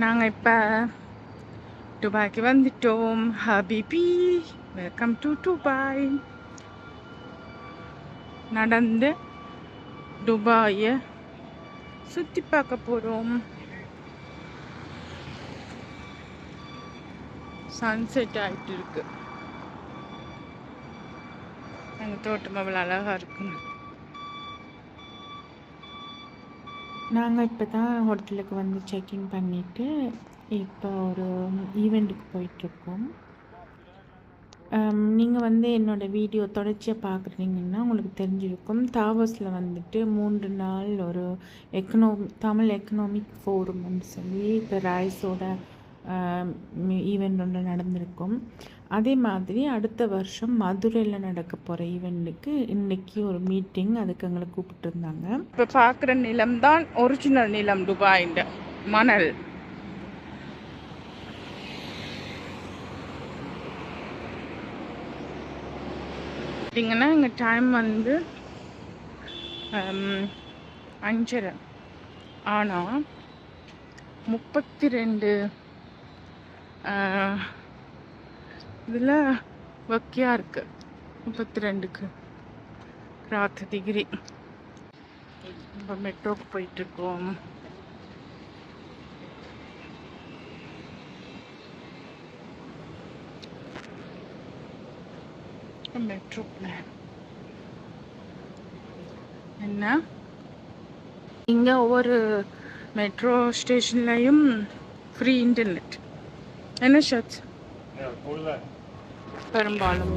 நாங்கள் இப்போ துபாய்க்கு வந்துட்டோம். Habibi, welcome to Dubai. நடந்து துபாயை சுற்றி பார்க்க போகிறோம். சன்செட் ஆகிட்டு இருக்கு. எங்கள் தோட்டம் அவ்வளோ அழகாக இருக்குங்க. நாங்கள் இப்போ தான் ஹோட்டலுக்கு வந்து செக்இன் பண்ணிவிட்டு இப்போ ஒரு ஈவெண்ட்டுக்கு போயிட்டுருக்கோம். நீங்கள் வந்து என்னோடய வீடியோ தொடர்ச்சியாக பார்க்குறீங்கன்னா உங்களுக்கு தெரிஞ்சிருக்கும். தாவஸில் வந்துட்டு 3 நாள் ஒரு தமிழ் எக்கனாமிக் ஃபோரம்னு சொல்லி இப்போ ரைஸோட ஈவெண்ட் ஒன்று நடந்திருக்கும். அதே மாதிரி அடுத்த வருஷம் மதுரையில் நடக்க போகிற ஈவெண்ட்டுக்கு இன்றைக்கி ஒரு மீட்டிங், அதுக்கு எங்களை கூப்பிட்டுருந்தாங்க. இப்போ பார்க்குற நிலம் தான் ஒரிஜினல் நிலம், துபாயின்ற மணல். பார்த்தீங்கன்னா எங்கள் டைம் வந்து 5:30. ஆனால் 32 இதில் வக்கியாக இருக்குது. 32க்கு ராத்து டிகிரி. இப்போ மெட்ரோக்கு போயிட்டுருக்கோம். மெட்ரோ பிளான் என்ன, இங்கே ஒவ்வொரு மெட்ரோ ஸ்டேஷன்லையும் ஃப்ரீ இன்டர்நெட். என்ன ஷர்ட்ஸ் பெரும்பாலும்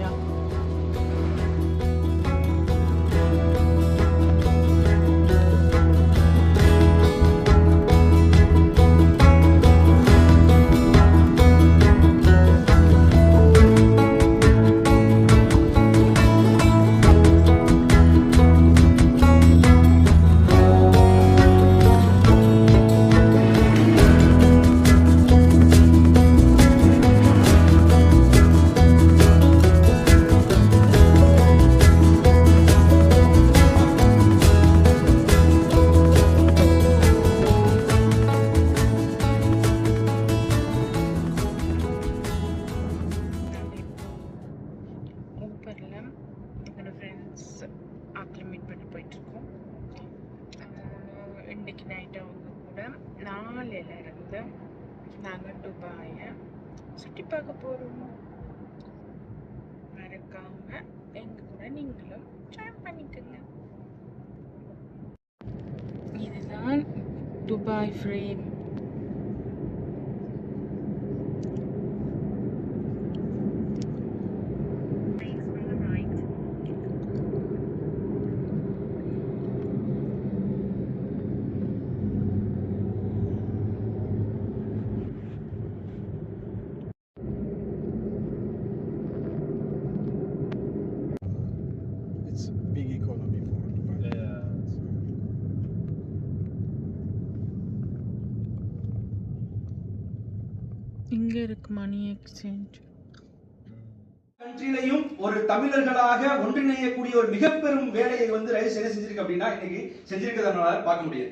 இன்னைக்கு நைட்டு அவங்க கூட 4லேருந்து நாங்கள் துபாயை சுற்றி பார்க்க போகிறோம். மறக்காம எங்க கூட நீங்களும் ஜாயின் பண்ணிக்கோங்க. இதுதான் துபாய் ஃப்ரேம். இங்க இருக்கு மணி எக்ஸ்சேஞ்ச். கண்ட்ரிலையும் ஒரு தமிழர்களாக ஒன்றிணையக்கூடிய ஒரு மிக பெரும் வேலையை வந்து ரைஸ் என்ன செஞ்சிருக்கு அப்படின்னா இன்னைக்கு செஞ்சிருக்கிறதுனால பார்க்க முடியாது.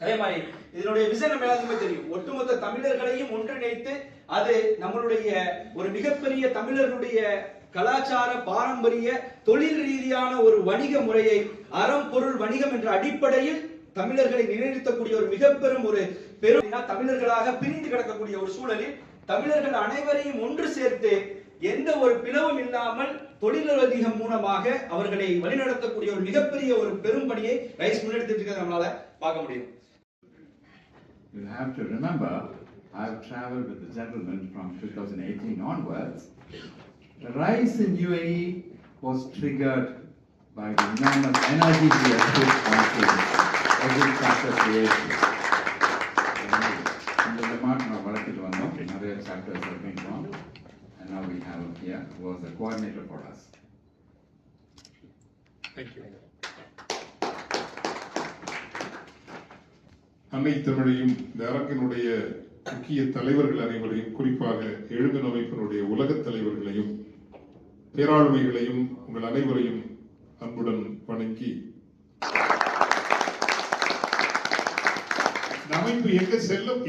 அதே மாதிரி இதனுடைய விசன் நம்ம எல்லாத்துக்குமே தெரியும். ஒட்டுமொத்த தமிழர்களையும் ஒன்றிணைத்து அது நம்மளுடைய ஒரு மிகப்பெரிய தமிழர்களுடைய கலாச்சார பாரம்பரிய தொழில் ரீதியான ஒரு வணிக முறையை அறம் பொருள் வணிகம் என்ற அடிப்படையில் தமிழர்களை நிலைநிறுத்தக்கூடிய ஒரு மிக பெரும் ஒரு பெரும் தமிழர்களாக பிரிந்து கிடக்கக்கூடிய ஒரு சூழலில் தமிழர்கள் அனைவரையும் ஒன்று சேர்த்து எந்த ஒரு பிளவும் இல்லாமல் தொழிலதிகம் மூலமாக அவர்களை வழிநடத்தக்கூடிய ஒரு மிகப்பெரிய ஒரு பெரும் பணியை ரைஸ் முன்னெடுத்துட்டு இருக்கிறத நம்மளால பார்க்க முடியும். You have to remember, I've traveled with the gentleman from 2018 onwards. The rise in UAE was triggered by the enormous energy we have put onto every factor creation. இந்த demand நான் வளர்த்துட்டு வந்தோம். நிறைய factors have been wrong. And now we have him here, who was the coordinator for us. Thank you. அன்னை தமிழையும் இந்த அரங்கினுடைய முக்கிய தலைவர்கள் அனைவரையும், குறிப்பாக எழுமின் அமைப்பினுடைய உலகத் தலைவர்களையும் பேராளுமைகளையும் உங்கள் அனைவரையும் அன்புடன் வணங்கி இந்த அமைப்பு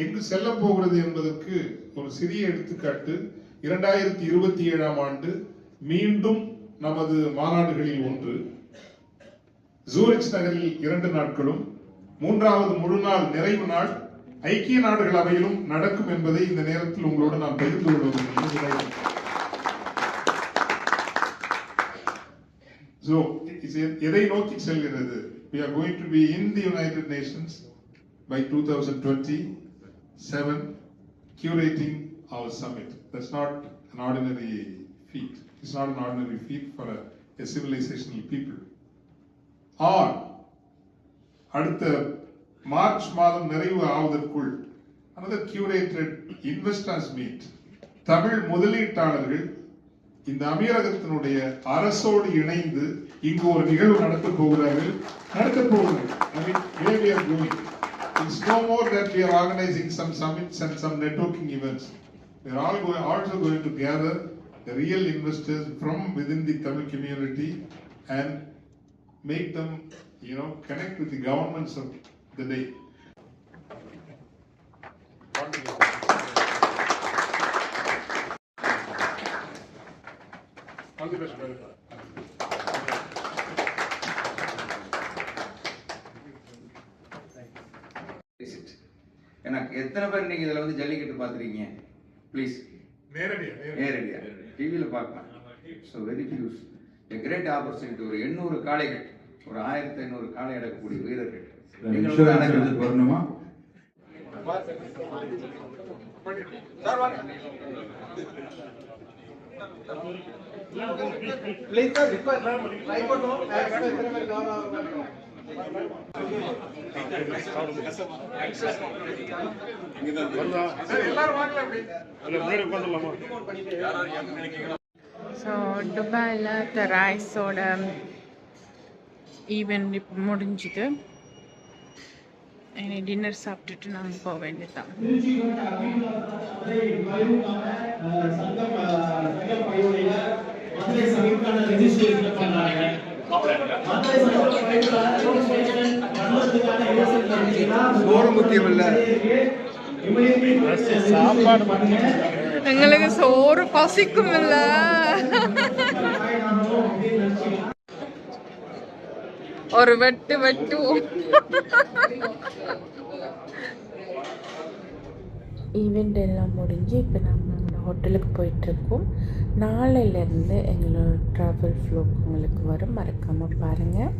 எங்கு செல்ல போகிறது என்பதற்கு ஒரு சிறிய எடுத்துக்காட்டு. 2027ஆம் ஆண்டு மீண்டும் நமது மாநாடுகளில் ஒன்று, ஜூரிச் நகரில் 2 நாட்களும், 3வது முழு நாள் நிறைவு நாள் ஐக்கிய நாடுகள் அவையிலும் நடக்கும் என்பதை இந்த நேரத்தில் உங்களோடு நான் பகிர்ந்து கொள்வதில்லை. So, எதை நோக்கி செல்கிறது? We are going to be in the United Nations by 2027 curating our summit. That's not an ordinary feat. It's not an ordinary feat for a civilizational people. Or அடுத்த மார்ச் மாதம் நிறைவு ஆவதற்குள் another curated investors meet. Tamil முதலீட்டாளர்கள் இந்த அமீரகத்தினுடைய அரசோடு இணைந்து இங்கு ஒரு நிகழ்வு நடத்தப் போகிறார்கள். I mean, where we are going. It's no more that we are organizing some summits and some networking events. We are also going to gather the real investors from within the Tamil community and make them, connect with the governments of the day. All the best, brother. எனக்கு எத்தனை பேர் நீங்க இதுல வந்து jallikattu பாத்துறீங்க? Please நேரடியா டிவியில பார்க்கலாம். So very fuse a great opportunity. ஒரு 800 காளைகள், ஒரு 1500 காளை அடக்கக்கூடிய வீரர்கள் வரணுமா? ஸோ துபாயில் த ரைஸோட ஈவெண்ட் இப்போ முடிஞ்சுது. இனி டின்னர் சாப்பிட்டுட்டு நாங்கள் போக வேண்டியதுதான். எங்களுக்கு சோறு பசிக்கும் இல்ல. ஒரு வெட்டு ஈவெண்ட் எல்லாம் முடிஞ்சு இப்போ நம்ம ஹோட்டலுக்கு போயிட்டுருக்கோம். நாளையிலேருந்து எங்களோட ட்ராவல் ஃப்ளோக் உங்களுக்கு வரும், மறக்காமல் பாருங்கள்.